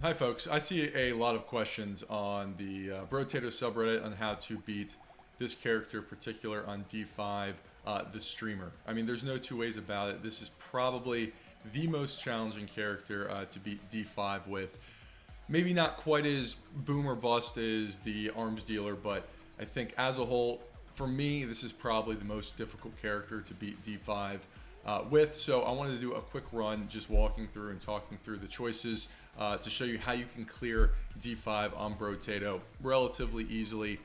Hi folks, I see a lot of questions on the Brotato subreddit on how to beat this character in particular on D5, the streamer. I mean, there's no two ways about it. This is probably the most challenging character to beat D5 with. Maybe not quite as boom or bust as the arms dealer, but I think as a whole, for me, this is probably the most difficult character to beat D5 with. So I wanted to do a quick run just walking through and talking through the choices to show you how you can clear D5 on Brotato relatively easily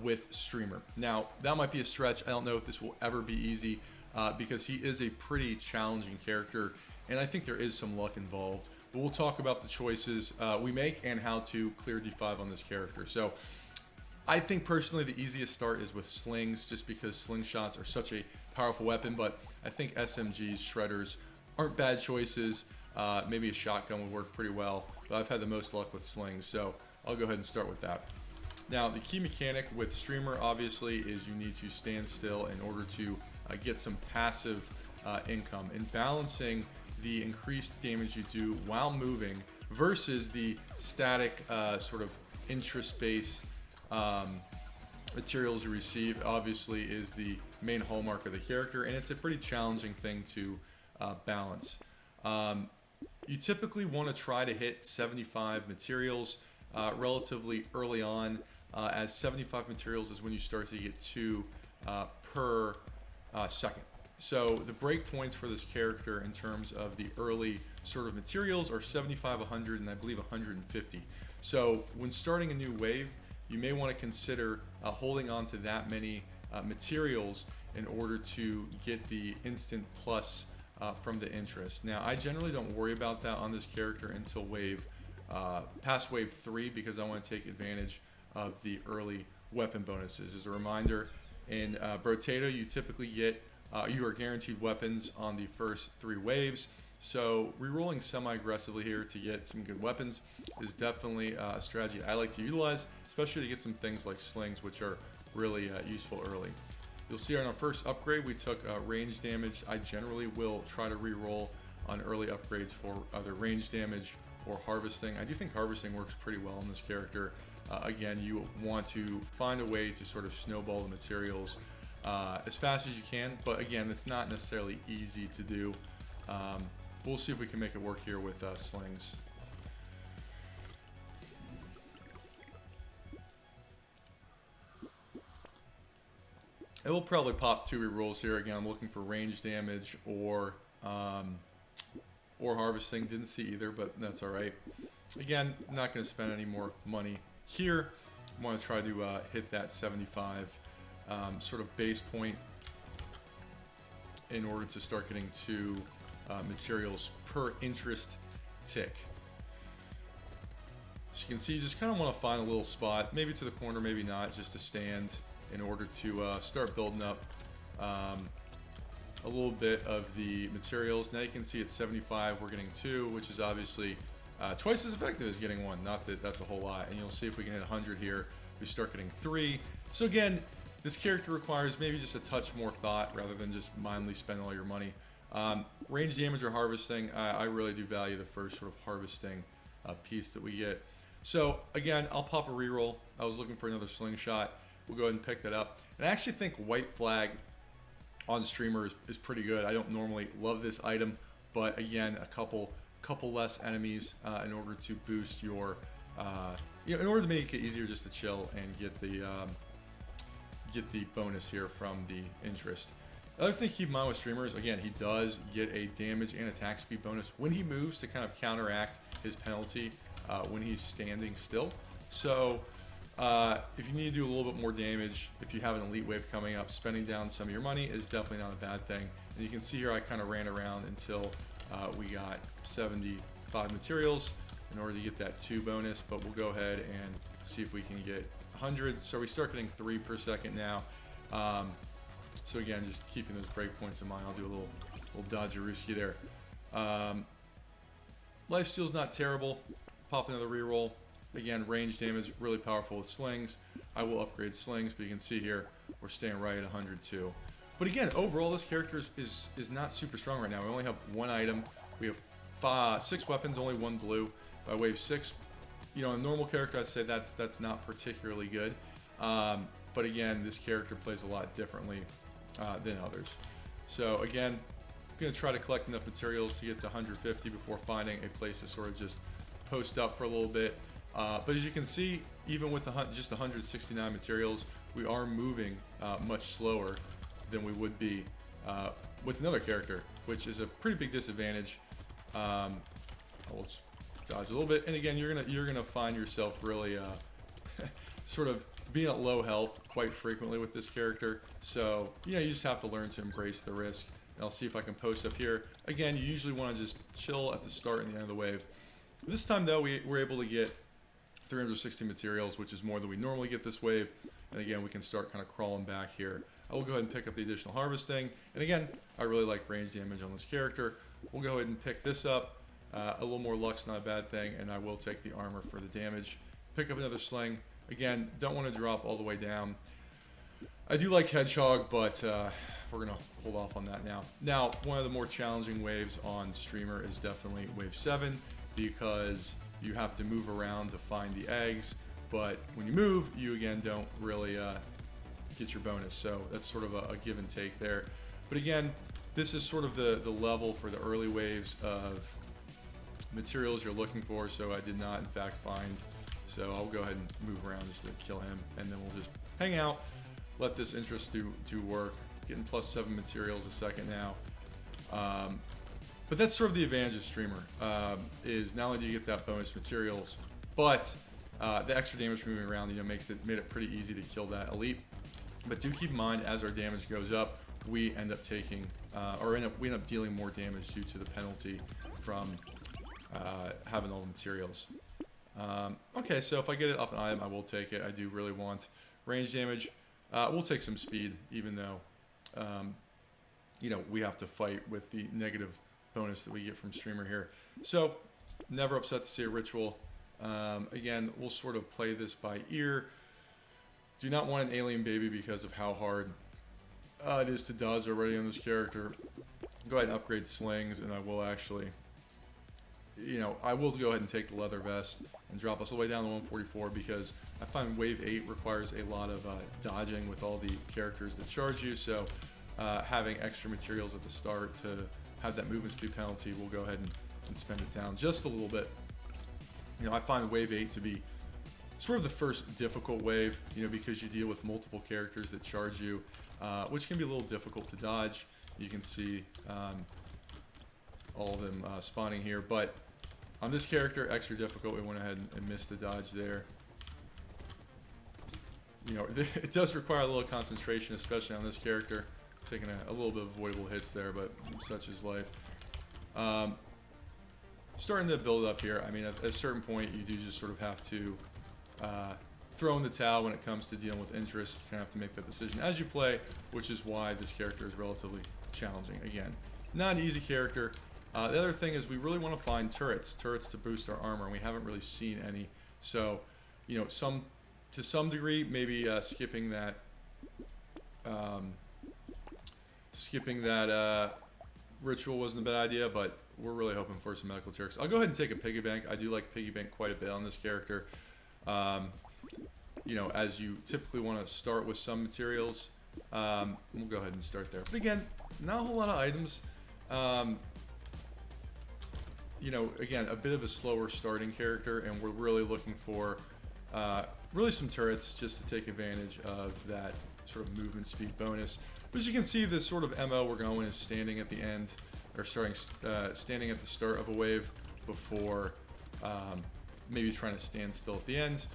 with streamer. Now that might be a stretch. I don't know if this will ever be easy because he is a pretty challenging character and I think there is some luck involved. But we'll talk about the choices we make and how to clear D5 on this character. So I think personally the easiest start is with slings, just because slingshots are such a powerful weapon, but I think SMGs, shredders aren't bad choices. Maybe a shotgun would work pretty well, but I've had the most luck with slings, so I'll go ahead and start with that. Now the key mechanic with streamer obviously is you need to stand still in order to get some passive income, and balancing the increased damage you do while moving versus the static sort of interest-based materials you receive obviously is the main hallmark of the character, and it's a pretty challenging thing to balance. You typically want to try to hit 75 materials relatively early on, as 75 materials is when you start to get 2 per second. So the break points for this character in terms of the early sort of materials are 75, 100, and I believe 150. So when starting a new wave, you may want to consider holding on to that many materials in order to get the instant plus from the interest. Now, I generally don't worry about that on this character until past wave 3, because I want to take advantage of the early weapon bonuses. As a reminder, in Brotato, you typically get, you are guaranteed weapons on the first 3 waves. So rerolling semi-aggressively here to get some good weapons is definitely a strategy I like to utilize, especially to get some things like slings, which are really useful early. You'll see on our first upgrade we took range damage. I generally will try to reroll on early upgrades for either range damage or harvesting. I do think harvesting works pretty well on this character. Again, you want to find a way to sort of snowball the materials as fast as you can, but again, it's not necessarily easy to do. We'll see if we can make it work here with slings. It will probably pop 2 rerolls here. Again, I'm looking for range damage or harvesting. Didn't see either, but that's all right. Again, not going to spend any more money here. I want to try to hit that 75 sort of base point in order to start getting 2 materials per interest tick. As you can see, you just kind of want to find a little spot, maybe to the corner, maybe not, just to stand in order to start building up a little bit of the materials. Now you can see at 75 we're getting 2, which is obviously twice as effective as getting 1. Not that that's a whole lot. And you'll see if we can hit 100 here, we start getting 3. So again, this character requires maybe just a touch more thought rather than just mindlessly spending all your money. Range damage or harvesting, I really do value the first sort of harvesting piece that we get. So again, I'll pop a reroll. I was looking for another slingshot. We'll go ahead and pick that up. And I actually think white flag on streamer is pretty good. I don't normally love this item, but again, a couple less enemies in order to boost your, in order to make it easier just to chill and get the bonus here from the interest. The other thing to keep in mind with streamers, again, he does get a damage and attack speed bonus when he moves to kind of counteract his penalty when he's standing still. So if you need to do a little bit more damage, if you have an elite wave coming up, spending down some of your money is definitely not a bad thing. And you can see here I kind of ran around until we got 75 materials in order to get that 2 bonus, but we'll go ahead and see if we can get 100. So we start getting 3 per second now. So again, just keeping those breakpoints in mind. I'll do a little dodgerooski there. Lifesteal's not terrible. Pop another reroll. Again, range damage, really powerful with slings. I will upgrade slings, but you can see here, we're staying right at 102. But again, overall, this character is not super strong right now. We only have 1 item. We have 6 weapons, only 1 blue. By wave 6, you know, a normal character, I'd say that's not particularly good. But again, this character plays a lot differently than others. So again, I'm going to try to collect enough materials to get to 150 before finding a place to sort of just post up for a little bit. But as you can see, even with just 169 materials, we are moving much slower than we would be with another character, which is a pretty big disadvantage. I'll just dodge a little bit, and again, you're gonna find yourself really sort of being at low health quite frequently with this character. So you just have to learn to embrace the risk. And I'll see if I can post up here. Again, you usually want to just chill at the start and the end of the wave. This time though, we were able to get 360 materials, which is more than we normally get this wave. And again, we can start kind of crawling back here. I will go ahead and pick up the additional harvesting. And again, I really like range damage on this character. We'll go ahead and pick this up. A little more luck's not a bad thing, and I will take the armor for the damage. Pick up another sling. Again, don't want to drop all the way down. I do like Hedgehog, but we're going to hold off on that now. Now, one of the more challenging waves on Streamer is definitely wave 7, because you have to move around to find the eggs, but when you move, you again don't really get your bonus, so that's sort of a give and take there. But again, this is sort of the level for the early waves of materials you're looking for, so I did not in fact find, so I'll go ahead and move around just to kill him, and then we'll just hang out, let this interest do work. Getting +7 materials a second now. But that's sort of the advantage of Streamer, is not only do you get that bonus materials, but the extra damage moving around, made it pretty easy to kill that elite. But do keep in mind, as our damage goes up, we end up taking, we end up dealing more damage due to the penalty from having all the materials. Okay, so if I get it off an item, I will take it. I do really want range damage. We'll take some speed, even though, we have to fight with the negative bonus that we get from Streamer here. So, never upset to see a ritual. Again, we'll sort of play this by ear. Do not want an alien baby because of how hard it is to dodge already on this character. Go ahead and upgrade slings, and I will actually, I will go ahead and take the leather vest and drop us all the way down to 144, because I find wave 8 requires a lot of dodging with all the characters that charge you. So having extra materials at the start to have that movement speed penalty, we'll go ahead and spend it down just a little bit. I find wave 8 to be sort of the first difficult wave, because you deal with multiple characters that charge you, which can be a little difficult to dodge. You can see all of them spawning here, but on this character, extra difficult. We went ahead and missed the dodge there. It does require a little concentration, especially on this character. Taking a little bit of avoidable hits there, but such is life. Starting to build up here. I mean, at a certain point, you do just sort of have to throw in the towel when it comes to dealing with interest. You kind of have to make that decision as you play, which is why this character is relatively challenging. Again, not an easy character. The other thing is we really want to find turrets to boost our armor, and we haven't really seen any. So, to some degree, maybe skipping that ritual wasn't a bad idea, but we're really hoping for some medical turrets. I'll go ahead and take a piggy bank. I do like piggy bank quite a bit on this character. As you typically want to start with some materials, we'll go ahead and start there. But again, not a whole lot of items. Again, a bit of a slower starting character, and we're really looking for really some turrets just to take advantage of that sort of movement speed bonus. But as you can see, this sort of MO we're going is standing at the end, or standing at the start of a wave before maybe trying to stand still at the end.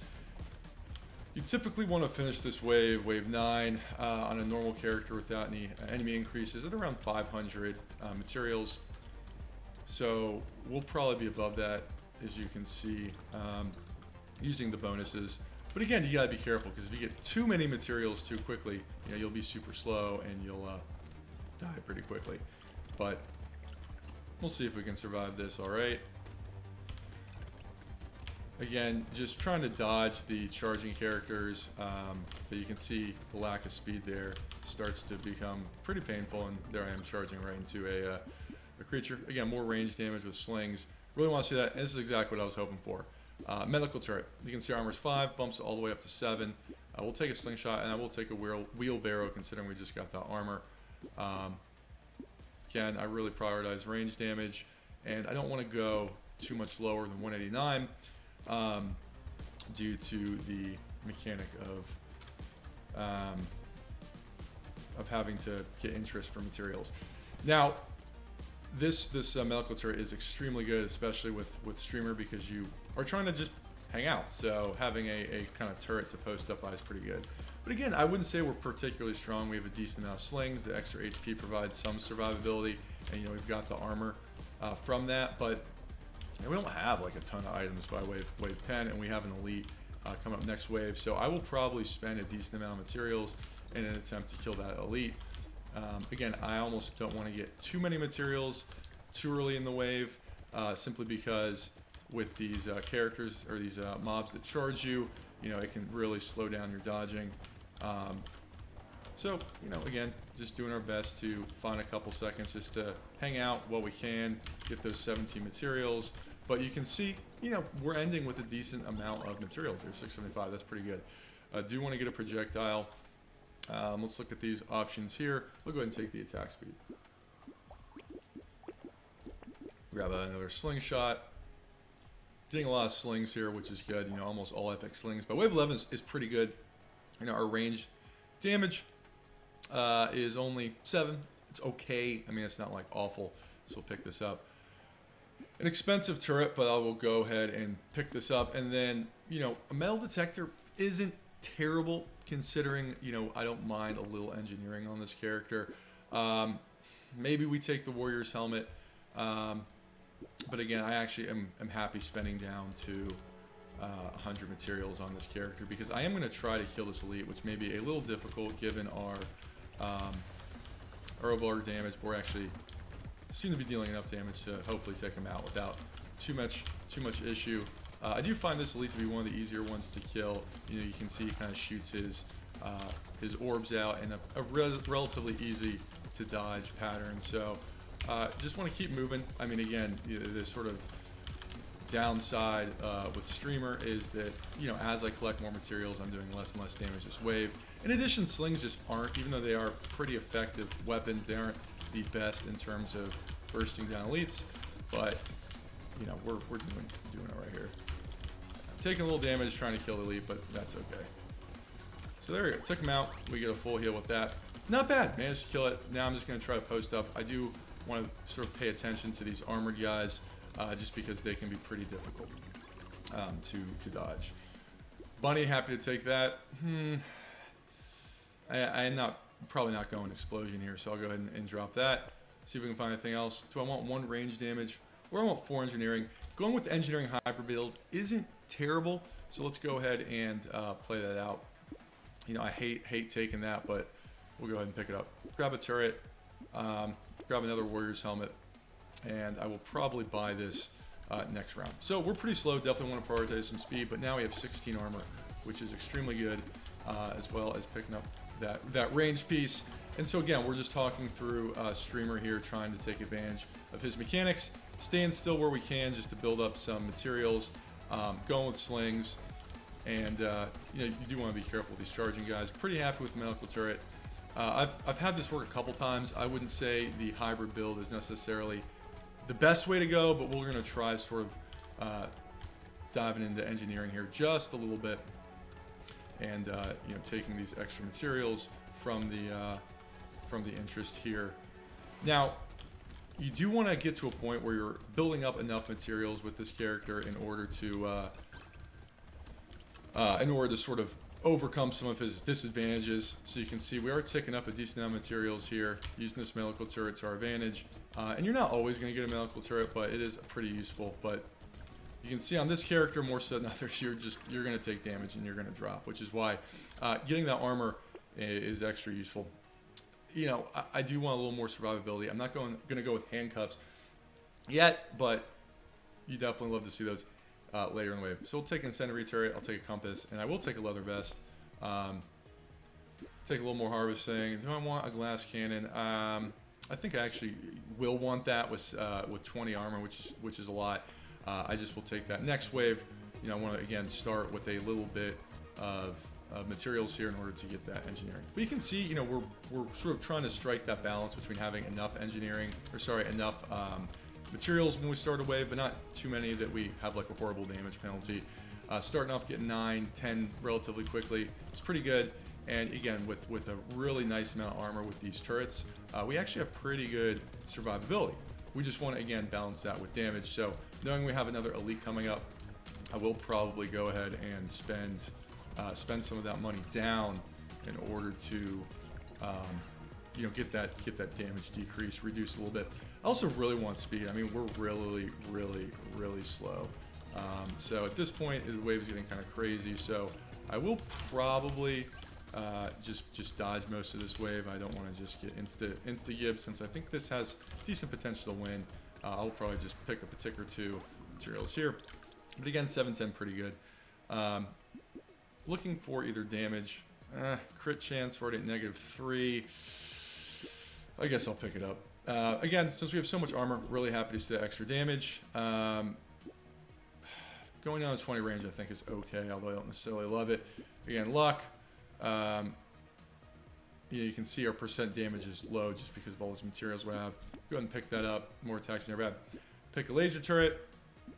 You typically want to finish this wave 9, on a normal character without any enemy increases at around 500 materials. So we'll probably be above that, as you can see, using the bonuses. But again, you gotta be careful, because if you get too many materials too quickly, you'll be super slow and you'll die pretty quickly. But we'll see if we can survive this. All right. Again, just trying to dodge the charging characters, but you can see the lack of speed there starts to become pretty painful, and there I am charging right into a creature. Again, more range damage with slings. Really want to see that, and this is exactly what I was hoping for. Medical turret. You can see armor's 5, bumps all the way up to 7. We'll take a slingshot, and I will take a wheelbarrow considering we just got that armor. Again, I really prioritize range damage, and I don't want to go too much lower than 189 due to the mechanic of having to get interest for materials. Now, this medical turret is extremely good, especially with streamer, because you are trying to just hang out. So having a kind of turret to post up by is pretty good. But again, I wouldn't say we're particularly strong. We have a decent amount of slings. The extra HP provides some survivability, and we've got the armor from that. But we don't have like a ton of items by wave 10, and we have an elite coming up next wave. So I will probably spend a decent amount of materials in an attempt to kill that elite. Again, I almost don't want to get too many materials too early in the wave, simply because with these characters or these mobs that charge you, it can really slow down your dodging. So, again, just doing our best to find a couple seconds just to hang out while we can, get those 17 materials. But you can see, we're ending with a decent amount of materials here, 675, that's pretty good. I do want to get a projectile. Let's look at these options here. We'll go ahead and take the attack speed. Grab another slingshot. Getting a lot of slings here, which is good. Almost all epic slings. But wave 11 is pretty good. Our range damage is only 7. It's okay. I mean, it's not like awful. So we'll pick this up. An expensive turret, but I will go ahead and pick this up. And then, a metal detector isn't terrible considering, I don't mind a little engineering on this character. Maybe we take the warrior's helmet. But again, I actually am happy spending down to 100 materials on this character, because I am going to try to kill this elite, which may be a little difficult given our overpowered damage, but we're actually seem to be dealing enough damage to hopefully take him out without too much issue. I do find this elite to be one of the easier ones to kill. You can see he kind of shoots his orbs out in a relatively easy to dodge pattern. So just want to keep moving. I mean, again, the sort of downside with streamer is that, as I collect more materials, I'm doing less and less damage this wave. In addition, slings just aren't, even though they are pretty effective weapons, they aren't the best in terms of bursting down elites. But we're doing it right here. Taking a little damage trying to kill the elite, but that's okay. So there we go. Took him out. We get a full heal with that. Not bad. Managed to kill it. Now I'm just going to try to post up. I do want to sort of pay attention to these armored guys, just because they can be pretty difficult to dodge. Bunny, happy to take that. I'm probably not going explosion here, so I'll go ahead and drop that. See if we can find anything else. Do I want 1 range damage, or I want 4 engineering? Going with the engineering hybrid build isn't terrible, so let's go ahead and play that out. I hate taking that, but we'll go ahead and pick it up. Grab a turret, grab another warrior's helmet, and I will probably buy this next round. So we're pretty slow, definitely want to prioritize some speed, but now we have 16 armor, which is extremely good, as well as picking up that range piece. And so again, we're just talking through streamer here, trying to take advantage of his mechanics, staying still where we can just to build up some materials, going with slings, and you do want to be careful with these charging guys. Pretty happy with the medical turret. I've had this work a couple times. I wouldn't say the hybrid build is necessarily the best way to go, but we're going to try sort of diving into engineering here just a little bit, and taking these extra materials from the interest here. Now, you do want to get to a point where you're building up enough materials with this character in order to sort of overcome some of his disadvantages. So you can see we are ticking up a decent amount of materials here, using this medical turret to our advantage. And you're not always going to get a medical turret, but it is pretty useful. But you can see on this character more so than others, you're going to take damage and you're going to drop, which is why getting that armor is extra useful. I do want a little more survivability. I'm not going to go with handcuffs yet, but you definitely love to see those later in the wave. So we'll take an incendiary turret, I'll take a compass, and I will take a leather vest. Take a little more harvesting. Do I want a glass cannon? I think I actually will want that with 20 armor, which is a lot. I just will take that next wave. I want to again start with a little bit of materials here in order to get that engineering. But you can see, we're sort of trying to strike that balance between having enough enough materials when we start a wave, but not too many that we have like a horrible damage penalty. Starting off getting 9, 10 relatively quickly, it's pretty good. And again, with a really nice amount of armor with these turrets, we actually have pretty good survivability. We just want to, again, balance that with damage. So knowing we have another elite coming up, I will probably go ahead and spend some of that money down in order to, get that damage decrease, reduce a little bit. I also really want speed. I mean, we're really, really, really slow. So at this point, the wave is getting kind of crazy. So I will probably just dodge most of this wave. I don't want to just get insta-gib, since I think this has decent potential to win. I'll probably just pick up a tick or two materials here. But again, 710 pretty good. Looking for either damage, crit chance, we're already at -3. I guess I'll pick it up. Again, since we have so much armor, really happy to see that extra damage. Going down to 20 range I think is okay, although I don't necessarily love it. Again, luck. You can see our percent damage is low just because of all those materials we have. Go ahead and pick that up. More attacks never bad. Pick a laser turret.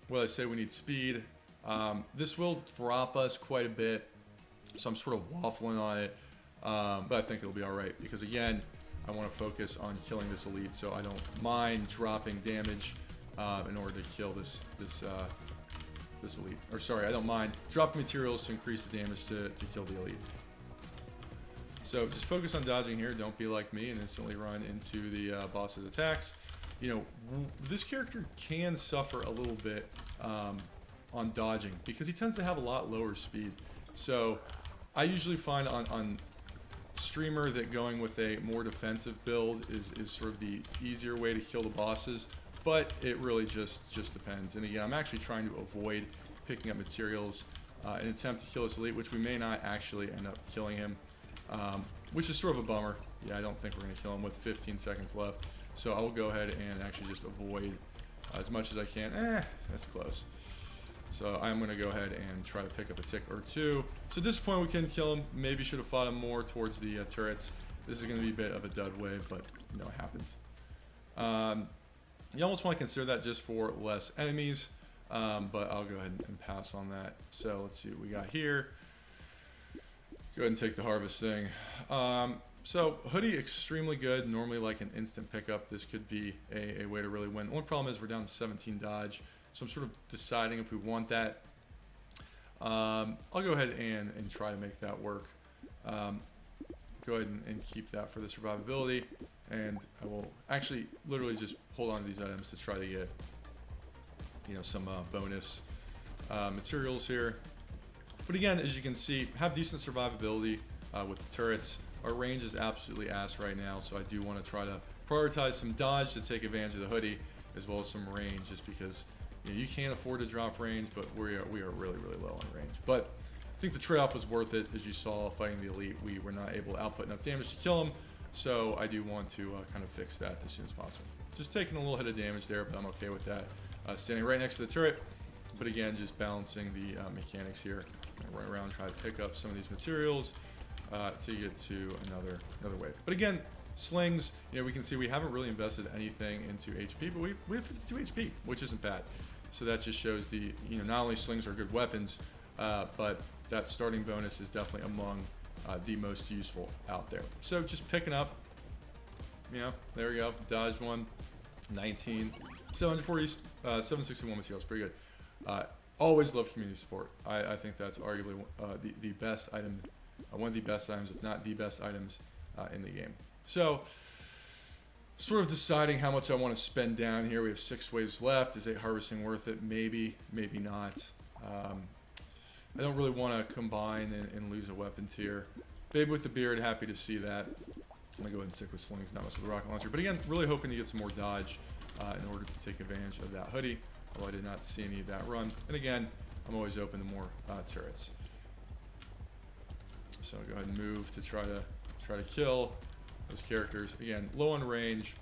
Well, I say we need speed. This will drop us quite a bit, so I'm sort of waffling on it, but I think it'll be all right because, again, I want to focus on killing this elite, so I don't mind dropping damage in order to kill this elite. Or sorry, I don't mind dropping materials to increase the damage to kill the elite. So just focus on dodging here. Don't be like me and instantly run into the boss's attacks. This character can suffer a little bit on dodging because he tends to have a lot lower speed. So I usually find on streamer that going with a more defensive build is sort of the easier way to kill the bosses, but it really just depends. And again, I'm actually trying to avoid picking up materials in an attempt to kill this elite, which we may not actually end up killing him, which is sort of a bummer. Yeah, I don't think we're going to kill him with 15 seconds left. So I will go ahead and actually just avoid as much as I can. That's close. So I'm going to go ahead and try to pick up a tick or two. So at this point we can kill him. Maybe should have fought him more towards the turrets. This is going to be a bit of a dud wave, but it happens. You almost want to consider that just for less enemies, but I'll go ahead and pass on that. So let's see what we got here. Go ahead and take the harvest thing. So hoodie, extremely good. Normally like an instant pickup. This could be a way to really win. The only problem is we're down to 17 dodge. So I'm sort of deciding if we want that. I'll go ahead and try to make that work. Go ahead and keep that for the survivability. And I will actually literally just hold on to these items to try to get, some bonus materials here. But again, as you can see, have decent survivability with the turrets. Our range is absolutely ass right now, so I do want to try to prioritize some dodge to take advantage of the hoodie, as well as some range, just because you can't afford to drop range, but we are really, really low on range. But I think the trade-off was worth it. As you saw fighting the elite, we were not able to output enough damage to kill him, so I do want to kind of fix that as soon as possible. Just taking a little hit of damage there, but I'm okay with that. Standing right next to the turret, but again, just balancing the mechanics here. Run around, try to pick up some of these materials to get to another wave. But again, slings, we can see we haven't really invested anything into HP, but we have 52 HP, which isn't bad. So that just shows the, not only slings are good weapons, but that starting bonus is definitely among the most useful out there. So just picking up, there we go, dodge one, 19, 740, 761 materials, pretty good. Always love community support. I think that's arguably the best item, one of the best items, if not the best items in the game. So, sort of deciding how much I want to spend down here. We have 6 waves left. Is 8 harvesting worth it? Maybe, maybe not. I don't really want to combine and lose a weapon tier. Babe with the beard, happy to see that. I'm going to go ahead and stick with slings, not much with the rocket launcher. But again, really hoping to get some more dodge in order to take advantage of that hoodie. Although I did not see any of that run. And again, I'm always open to more turrets. So I'll go ahead and move to try to kill those characters. Again, low on range.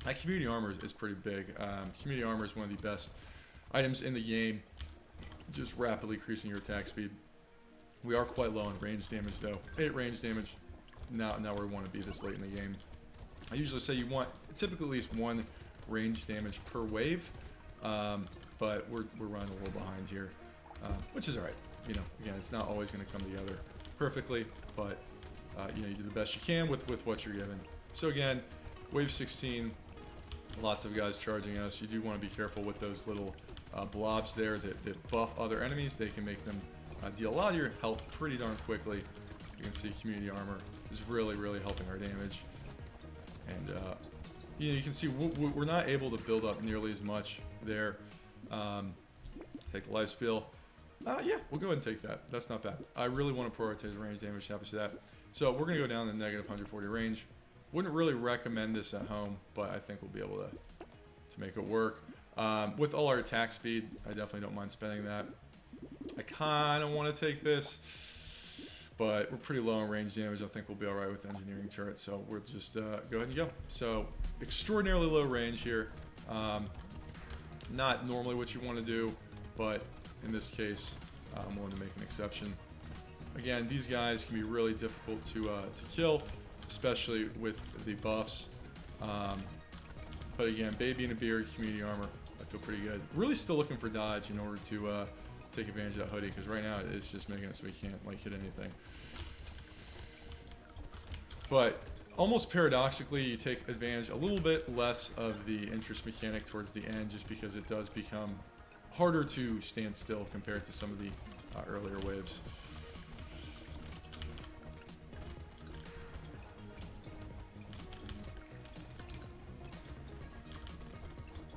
That community armor is pretty big. Community armor is one of the best items in the game, just rapidly increasing your attack speed. We are quite low on range damage though. 8 range damage, not where we want to be this late in the game. I usually say you want typically at least 1 range damage per wave, but we're running a little behind here, which is alright. You know, again, it's not always going to come together perfectly, but you know, you do the best you can with what you're given. So again, wave 16, lots of guys charging us. You do want to be careful with those little blobs there that buff other enemies. They can make them deal a lot of your health pretty darn quickly. You can see community armor is really helping our damage. And you know, you can see we're not able to build up nearly as much there. Take the life spill. Yeah, we'll go ahead and take that. That's not bad. I really want to prioritize range damage. Happy to that. So we're going to go down to negative 140 range. Wouldn't really recommend this at home, but I think we'll be able to make it work. With all our attack speed, I definitely don't mind spending that. I kind of want to take this, but we're pretty low on range damage. I think we'll be all right with engineering turret, so we'll just go ahead and go. So extraordinarily low range here. Not normally what you want to do, but in this case, I'm willing to make an exception. Again, these guys can be really difficult to kill, especially with the buffs. But again, baby in a beard, community armor, I feel pretty good. Really still looking for dodge in order to take advantage of that hoodie, because right now it's just making it so we can't like hit anything. But almost paradoxically, you take advantage a little bit less of the interest mechanic towards the end, just because it does become harder to stand still compared to some of the earlier waves.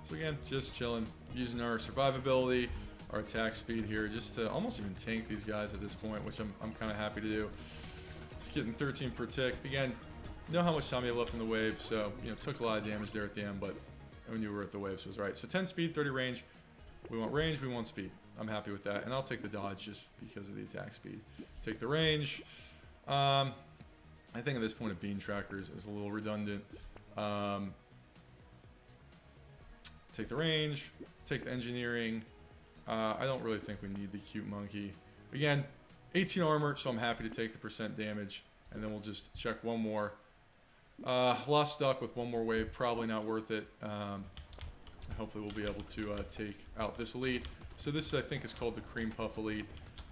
So again, just chilling, using our survivability, our attack speed here, just to almost even tank these guys at this point, which I'm kind of happy to do. Just getting 13 per tick. Again, know how much time you have left in the wave, so you know, took a lot of damage there at the end, but I knew we were at the wave, so it was right. So 10 speed, 30 range. We want range, we want speed. I'm happy with that, and I'll take the dodge just because of the attack speed. Take the range. I think at this point a beam tracker is a little redundant. Take the range, take the engineering. I don't really think we need the cute monkey. Again, 18 armor, so I'm happy to take the percent damage, and then we'll just check one more. Lost stuck with one more wave, probably not worth it. Hopefully we'll be able to take out this elite. So this, I think, is called the Cream Puff Elite.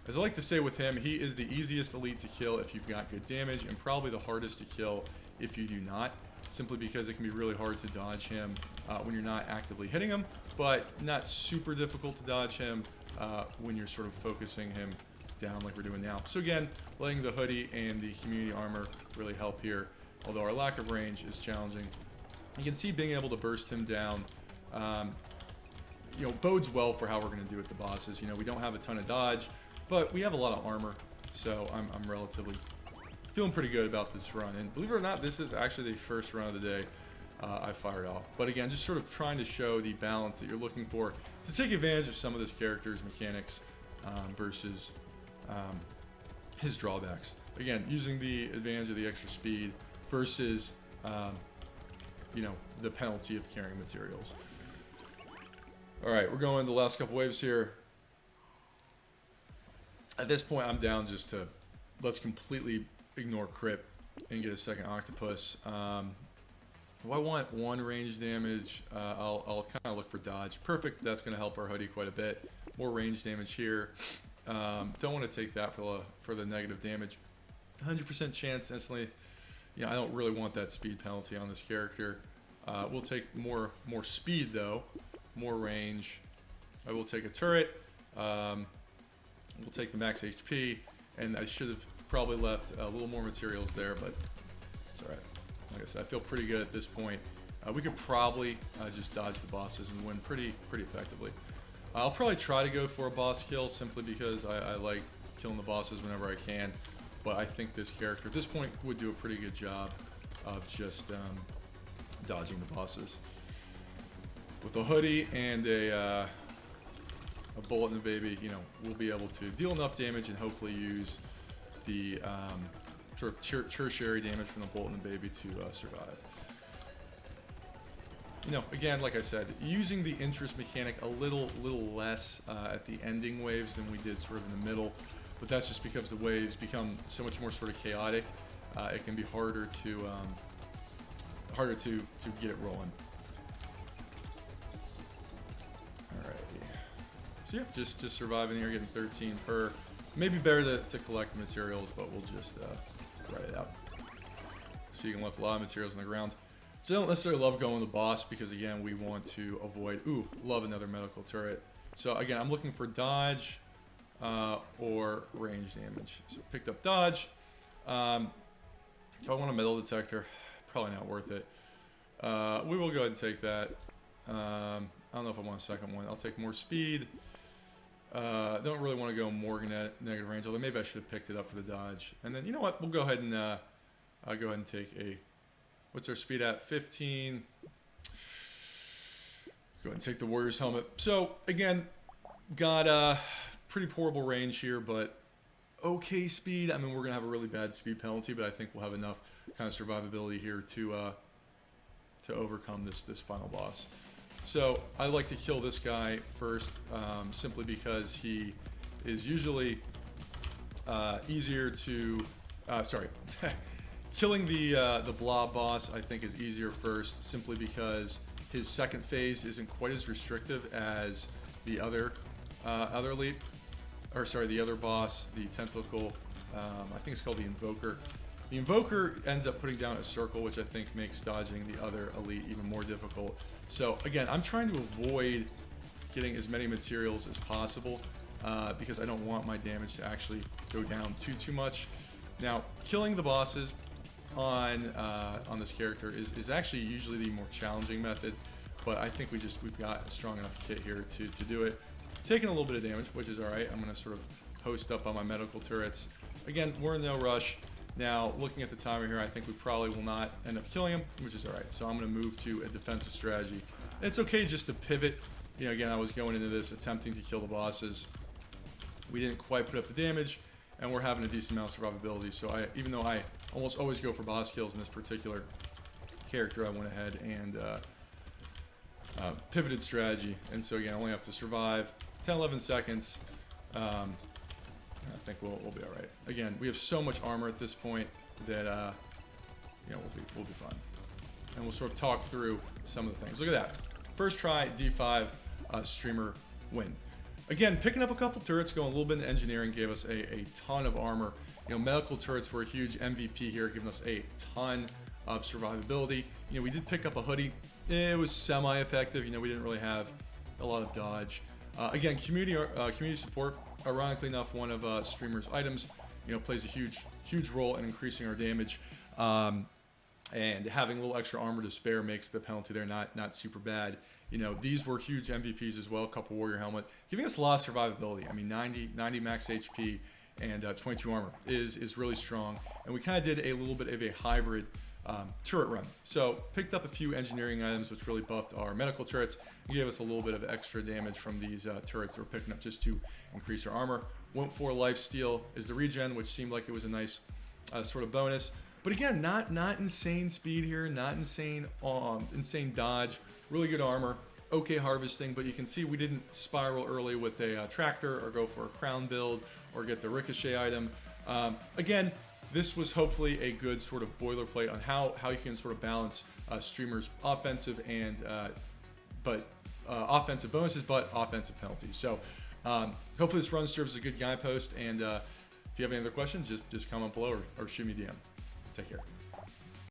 As I like to say with him, he is the easiest elite to kill if you've got good damage, and probably the hardest to kill if you do not, simply because it can be really hard to dodge him when you're not actively hitting him, but not super difficult to dodge him when you're sort of focusing him down like we're doing now. So again, letting the hoodie and the community armor really help here, although our lack of range is challenging. You can see being able to burst him down you know, bodes well for how we're going to do with the bosses. You know, we don't have a ton of dodge, but we have a lot of armor, so I'm relatively feeling pretty good about this run. And believe it or not, this is actually the first run of the day I fired off. But again, just sort of trying to show the balance that you're looking for to take advantage of some of this character's mechanics versus his drawbacks. Again, using the advantage of the extra speed versus you know, the penalty of carrying materials. All right, we're going the last couple waves here. At this point, I'm down just to let's completely ignore crit and get a second octopus. If I want one range damage, I'll kind of look for dodge. Perfect, that's going to help our hoodie quite a bit. More range damage here. Don't want to take that for the negative damage. 100% chance instantly. You know, I don't really want that speed penalty on this character. We'll take more speed though. More range. I will take a turret. We'll take the max HP, and I should have probably left a little more materials there, but it's all right. Like I said, I feel pretty good at this point. We could probably just dodge the bosses and win pretty effectively. I'll probably try to go for a boss kill simply because I like killing the bosses whenever I can, but I think this character at this point would do a pretty good job of just dodging the bosses. With a hoodie and a bullet in the baby, you know, we'll be able to deal enough damage and hopefully use the sort of tertiary damage from the bullet in the baby to survive. again, like I said, using the interest mechanic a little less at the ending waves than we did sort of in the middle, but that's just because the waves become so much more sort of chaotic. It can be harder to get it rolling. Alrighty. So yeah, just surviving here, getting 13 per. Maybe better to collect the materials, but we'll just write it out. So you can left a lot of materials on the ground. So I don't necessarily love going the boss because, again, we want to avoid... Ooh, love another medical turret. So, again, I'm looking for dodge or range damage. So picked up dodge. If I want a metal detector, probably not worth it. We will go ahead and take that. I don't know if I want a second one. I'll take more speed. Don't really want to go more negative range, although maybe I should have picked it up for the dodge. And then, you know what? We'll go ahead and take a... What's our speed at? 15. Go ahead and take the Warrior's helmet. So, again, got pretty portable range here, but okay speed. I mean, we're going to have a really bad speed penalty, but I think we'll have enough kind of survivability here to overcome this final boss. So, I like to kill this guy first, simply because he is usually easier to... sorry. Killing the blob boss, I think, is easier first, simply because his second phase isn't quite as restrictive as the other elite, or sorry, the other boss, the tentacle. I think it's called the Invoker. The Invoker ends up putting down a circle, which I think makes dodging the other elite even more difficult. So again, I'm trying to avoid getting as many materials as possible because I don't want my damage to actually go down too much. Now, killing the bosses on this character is actually usually the more challenging method, but I think we've got a strong enough kit here to do it. Taking a little bit of damage, which is all right. I'm going to sort of post up on my medical turrets. Again, we're in no rush. Now, looking at the timer here, I think we probably will not end up killing him, which is all right. So I'm going to move to a defensive strategy. And it's okay just to pivot. Again, I was going into this attempting to kill the bosses. We didn't quite put up the damage, and we're having a decent amount of survivability. So even though I almost always go for boss kills in this particular character, I went ahead and pivoted strategy. And so again, I only have to survive 10-11 seconds. I think we'll be all right. Again, we have so much armor at this point that we'll be fine. And we'll sort of talk through some of the things. Look at that. First try, D5 streamer win. Again, picking up a couple turrets, going a little bit into engineering, gave us a ton of armor. Medical turrets were a huge MVP here, giving us a ton of survivability. We did pick up a hoodie. It was semi-effective. We didn't really have a lot of dodge. Again, community support, ironically enough, one of streamers' items, plays a huge role in increasing our damage. And having a little extra armor to spare makes the penalty there not super bad. These were huge MVPs as well. A couple warrior helmet, giving us a lot of survivability. I mean, 90 max HP and 22 armor is really strong. And we kind of did a little bit of a hybrid turret run. So picked up a few engineering items, which really buffed our medical turrets and gave us a little bit of extra damage from these turrets that we're picking up just to increase our armor. Went for lifesteal is the regen, which seemed like it was a nice sort of bonus. But again, not insane speed here, not insane dodge, really good armor, okay harvesting, but you can see we didn't spiral early with a tractor or go for a crown build or get the ricochet item. Again, this was hopefully a good sort of boilerplate on how you can sort of balance streamers' offensive and offensive bonuses, but offensive penalties. So hopefully this run serves as a good guidepost, and if you have any other questions, just comment below or shoot me a DM. Take care.